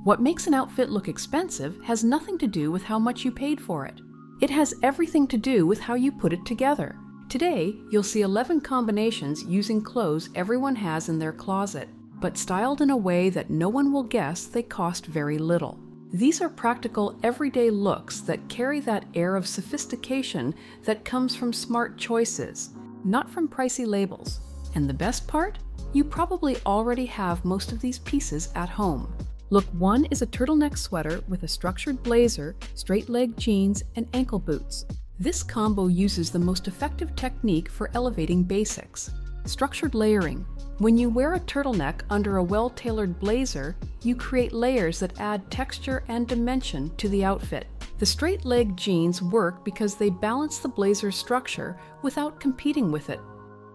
What makes an outfit look expensive has nothing to do with how much you paid for it. It has everything to do with how you put it together. Today, you'll see 11 combinations using clothes everyone has in their closet, but styled in a way that no one will guess they cost very little. These are practical, everyday looks that carry that air of sophistication that comes from smart choices, not from pricey labels. And the best part? You probably already have most of these pieces at home. Look 1 is a turtleneck sweater with a structured blazer, straight-leg jeans, and ankle boots. This combo uses the most effective technique for elevating basics: structured layering. When you wear a turtleneck under a well-tailored blazer, you create layers that add texture and dimension to the outfit. The straight-leg jeans work because they balance the blazer's structure without competing with it.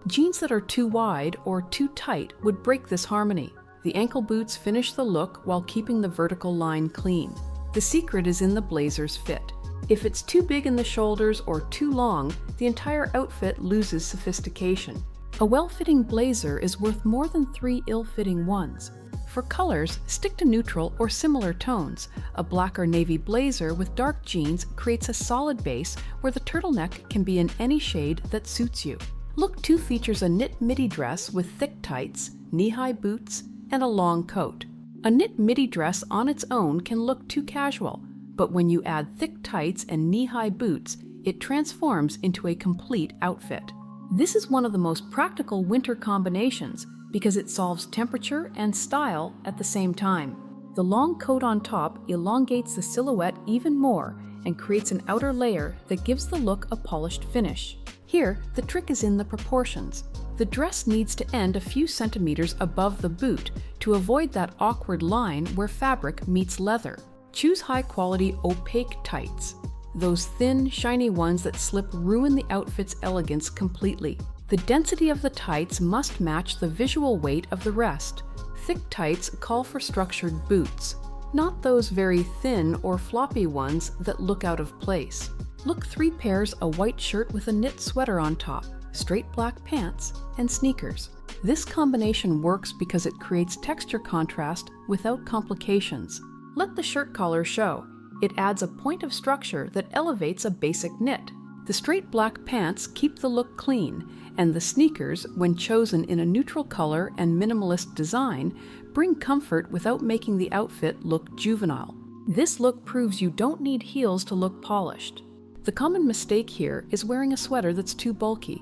Jeans that are too wide or too tight would break this harmony. The ankle boots finish the look while keeping the vertical line clean. The secret is in the blazer's fit. If it's too big in the shoulders or too long, the entire outfit loses sophistication. A well-fitting blazer is worth more than 3 ill-fitting ones. For colors, stick to neutral or similar tones. A black or navy blazer with dark jeans creates a solid base where the turtleneck can be in any shade that suits you. Look 2 features a knit midi dress with thick tights, knee-high boots, and a long coat. A knit midi dress on its own can look too casual, but when you add thick tights and knee-high boots, it transforms into a complete outfit. This is one of the most practical winter combinations because it solves temperature and style at the same time. The long coat on top elongates the silhouette even more and creates an outer layer that gives the look a polished finish. Here, the trick is in the proportions. The dress needs to end a few centimeters above the boot to avoid that awkward line where fabric meets leather. Choose high-quality opaque tights. Those thin, shiny ones that slip ruin the outfit's elegance completely. The density of the tights must match the visual weight of the rest. Thick tights call for structured boots, not those very thin or floppy ones that look out of place. Look 3 pairs a white shirt with a knit sweater on top, straight black pants, and sneakers. This combination works because it creates texture contrast without complications. Let the shirt collar show. It adds a point of structure that elevates a basic knit. The straight black pants keep the look clean, and the sneakers, when chosen in a neutral color and minimalist design, bring comfort without making the outfit look juvenile. This look proves you don't need heels to look polished. The common mistake here is wearing a sweater that's too bulky.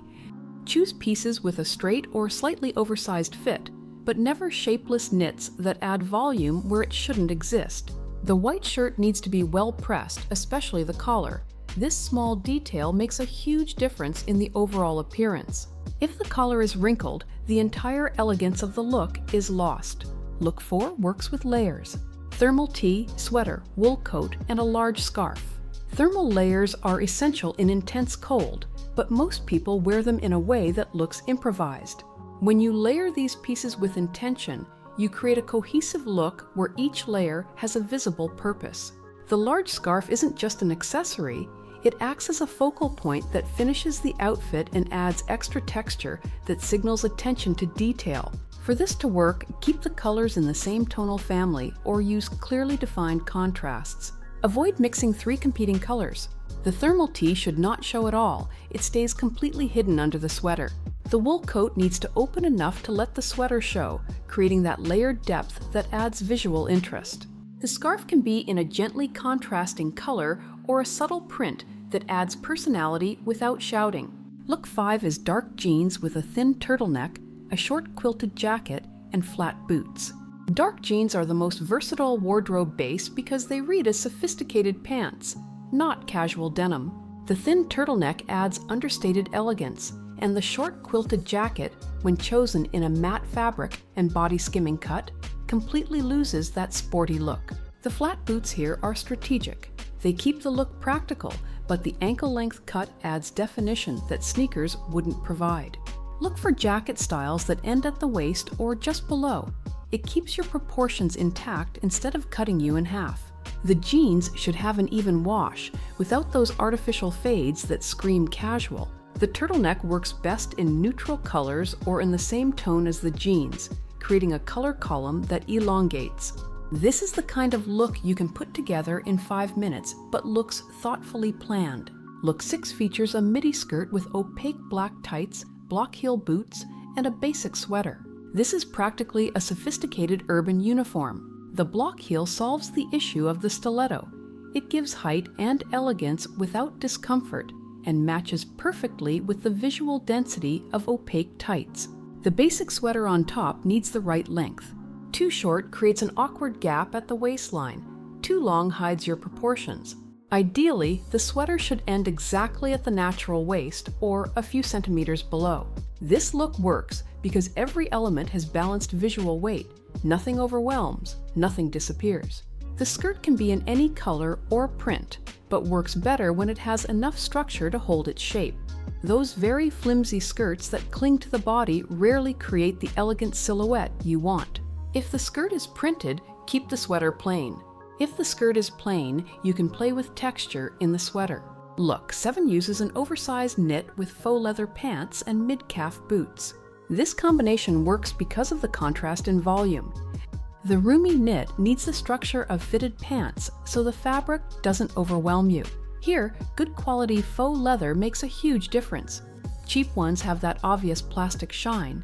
Choose pieces with a straight or slightly oversized fit, but never shapeless knits that add volume where it shouldn't exist. The white shirt needs to be well pressed, especially the collar. This small detail makes a huge difference in the overall appearance. If the collar is wrinkled, the entire elegance of the look is lost. Look 4 works with layers: thermal tee, sweater, wool coat, and a large scarf. Thermal layers are essential in intense cold, but most people wear them in a way that looks improvised. When you layer these pieces with intention, you create a cohesive look where each layer has a visible purpose. The large scarf isn't just an accessory, it acts as a focal point that finishes the outfit and adds extra texture that signals attention to detail. For this to work, keep the colors in the same tonal family or use clearly defined contrasts. Avoid mixing 3 competing colors. The thermal tee should not show at all, it stays completely hidden under the sweater. The wool coat needs to open enough to let the sweater show, creating that layered depth that adds visual interest. The scarf can be in a gently contrasting color or a subtle print that adds personality without shouting. Look 5 is dark jeans with a thin turtleneck, a short quilted jacket, and flat boots. Dark jeans are the most versatile wardrobe base because they read as sophisticated pants, not casual denim. The thin turtleneck adds understated elegance, and the short quilted jacket, when chosen in a matte fabric and body skimming cut, completely loses that sporty look. The flat boots here are strategic. They keep the look practical, but the ankle-length cut adds definition that sneakers wouldn't provide. Look for jacket styles that end at the waist or just below. It keeps your proportions intact instead of cutting you in half. The jeans should have an even wash, without those artificial fades that scream casual. The turtleneck works best in neutral colors or in the same tone as the jeans, creating a color column that elongates. This is the kind of look you can put together in 5 minutes, but looks thoughtfully planned. Look 6 features a midi skirt with opaque black tights, block heel boots, and a basic sweater. This is practically a sophisticated urban uniform. The block heel solves the issue of the stiletto. It gives height and elegance without discomfort and matches perfectly with the visual density of opaque tights. The basic sweater on top needs the right length. Too short creates an awkward gap at the waistline. Too long hides your proportions. Ideally, the sweater should end exactly at the natural waist or a few centimeters below. This look works because every element has balanced visual weight. Nothing overwhelms, nothing disappears. The skirt can be in any color or print, but works better when it has enough structure to hold its shape. Those very flimsy skirts that cling to the body rarely create the elegant silhouette you want. If the skirt is printed, keep the sweater plain. If the skirt is plain, you can play with texture in the sweater. Look 7 uses an oversized knit with faux leather pants and mid-calf boots. This combination works because of the contrast in volume. The roomy knit needs the structure of fitted pants so the fabric doesn't overwhelm you. Here, good quality faux leather makes a huge difference. Cheap ones have that obvious plastic shine.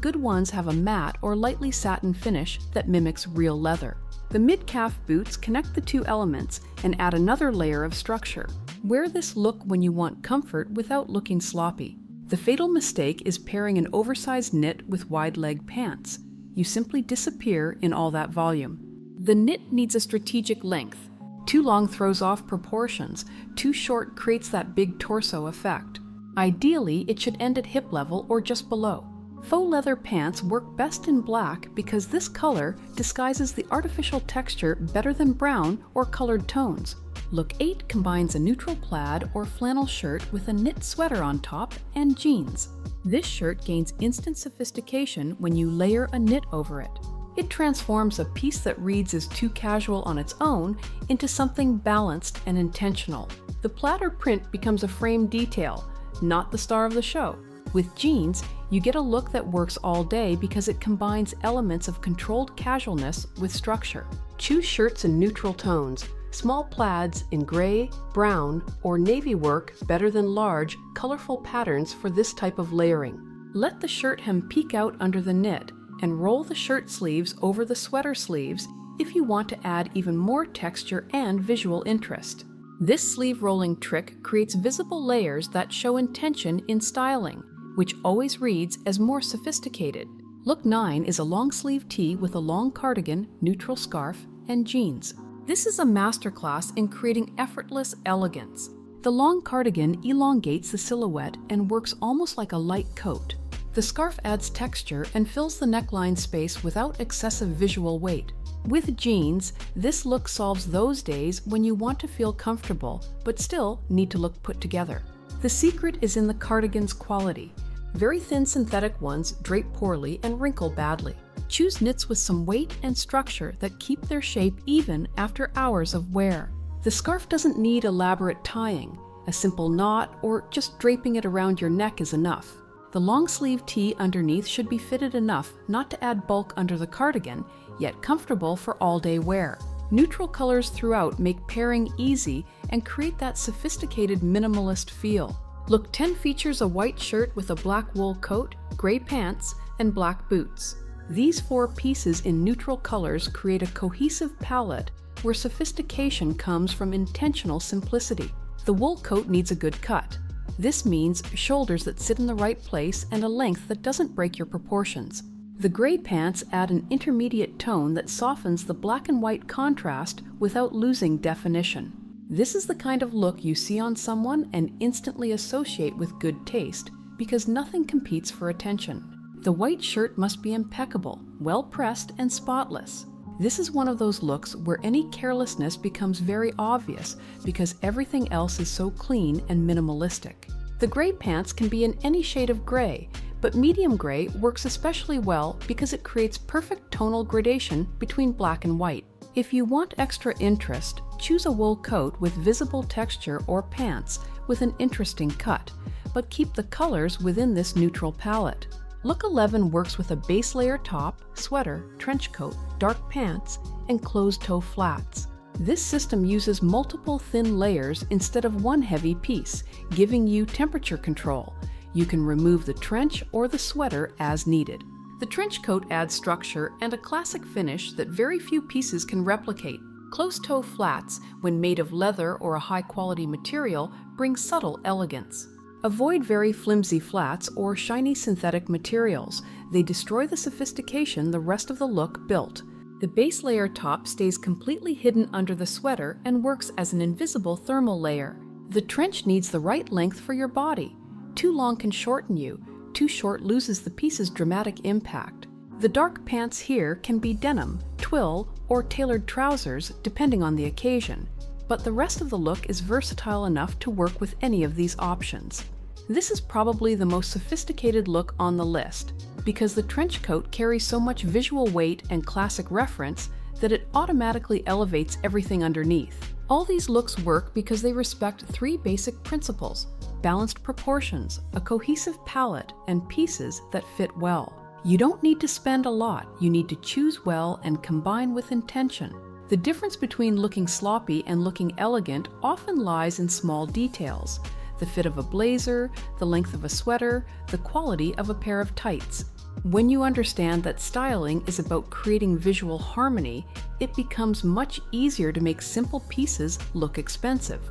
Good ones have a matte or lightly satin finish that mimics real leather. The mid-calf boots connect the 2 elements and add another layer of structure. Wear this look when you want comfort without looking sloppy. The fatal mistake is pairing an oversized knit with wide-leg pants. You simply disappear in all that volume. The knit needs a strategic length. Too long throws off proportions. Too short creates that big torso effect. Ideally, it should end at hip level or just below. Faux leather pants work best in black because this color disguises the artificial texture better than brown or colored tones. Look 8 combines a neutral plaid or flannel shirt with a knit sweater on top and jeans. This shirt gains instant sophistication when you layer a knit over it. It transforms a piece that reads as too casual on its own into something balanced and intentional. The plaid or print becomes a frame detail, not the star of the show. With jeans, you get a look that works all day because it combines elements of controlled casualness with structure. Choose shirts in neutral tones. Small plaids in gray, brown, or navy work better than large, colorful patterns for this type of layering. Let the shirt hem peek out under the knit and roll the shirt sleeves over the sweater sleeves if you want to add even more texture and visual interest. This sleeve rolling trick creates visible layers that show intention in styling, which always reads as more sophisticated. Look 9 is a long sleeve tee with a long cardigan, neutral scarf, and jeans. This is a masterclass in creating effortless elegance. The long cardigan elongates the silhouette and works almost like a light coat. The scarf adds texture and fills the neckline space without excessive visual weight. With jeans, this look solves those days when you want to feel comfortable but still need to look put together. The secret is in the cardigan's quality. Very thin synthetic ones drape poorly and wrinkle badly. Choose knits with some weight and structure that keep their shape even after hours of wear. The scarf doesn't need elaborate tying. A simple knot or just draping it around your neck is enough. The long sleeve tee underneath should be fitted enough not to add bulk under the cardigan, yet comfortable for all-day wear. Neutral colors throughout make pairing easy and create that sophisticated minimalist feel. Look 10 features a white shirt with a black wool coat, gray pants, and black boots. These 4 pieces in neutral colors create a cohesive palette where sophistication comes from intentional simplicity. The wool coat needs a good cut. This means shoulders that sit in the right place and a length that doesn't break your proportions. The gray pants add an intermediate tone that softens the black and white contrast without losing definition. This is the kind of look you see on someone and instantly associate with good taste because nothing competes for attention. The white shirt must be impeccable, well pressed, and spotless. This is one of those looks where any carelessness becomes very obvious because everything else is so clean and minimalistic. The gray pants can be in any shade of gray, but medium gray works especially well because it creates perfect tonal gradation between black and white. If you want extra interest, choose a wool coat with visible texture or pants with an interesting cut, but keep the colors within this neutral palette. Look 11 works with a base layer top, sweater, trench coat, dark pants, and closed-toe flats. This system uses multiple thin layers instead of one heavy piece, giving you temperature control. You can remove the trench or the sweater as needed. The trench coat adds structure and a classic finish that very few pieces can replicate. Closed-toe flats, when made of leather or a high-quality material, bring subtle elegance. Avoid very flimsy flats or shiny synthetic materials. They destroy the sophistication the rest of the look built. The base layer top stays completely hidden under the sweater and works as an invisible thermal layer. The trench needs the right length for your body. Too long can shorten you. Too short loses the piece's dramatic impact. The dark pants here can be denim, twill, or tailored trousers depending on the occasion, but the rest of the look is versatile enough to work with any of these options. This is probably the most sophisticated look on the list, because the trench coat carries so much visual weight and classic reference that it automatically elevates everything underneath. All these looks work because they respect three basic principles: balanced proportions, a cohesive palette, and pieces that fit well. You don't need to spend a lot, you need to choose well and combine with intention. The difference between looking sloppy and looking elegant often lies in small details: the fit of a blazer, the length of a sweater, the quality of a pair of tights. When you understand that styling is about creating visual harmony, it becomes much easier to make simple pieces look expensive.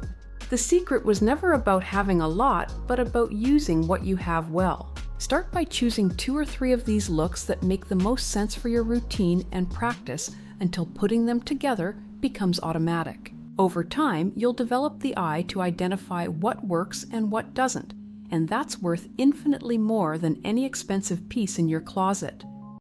The secret was never about having a lot, but about using what you have well. Start by choosing 2 or 3 of these looks that make the most sense for your routine and practice until putting them together becomes automatic. Over time, you'll develop the eye to identify what works and what doesn't, and that's worth infinitely more than any expensive piece in your closet.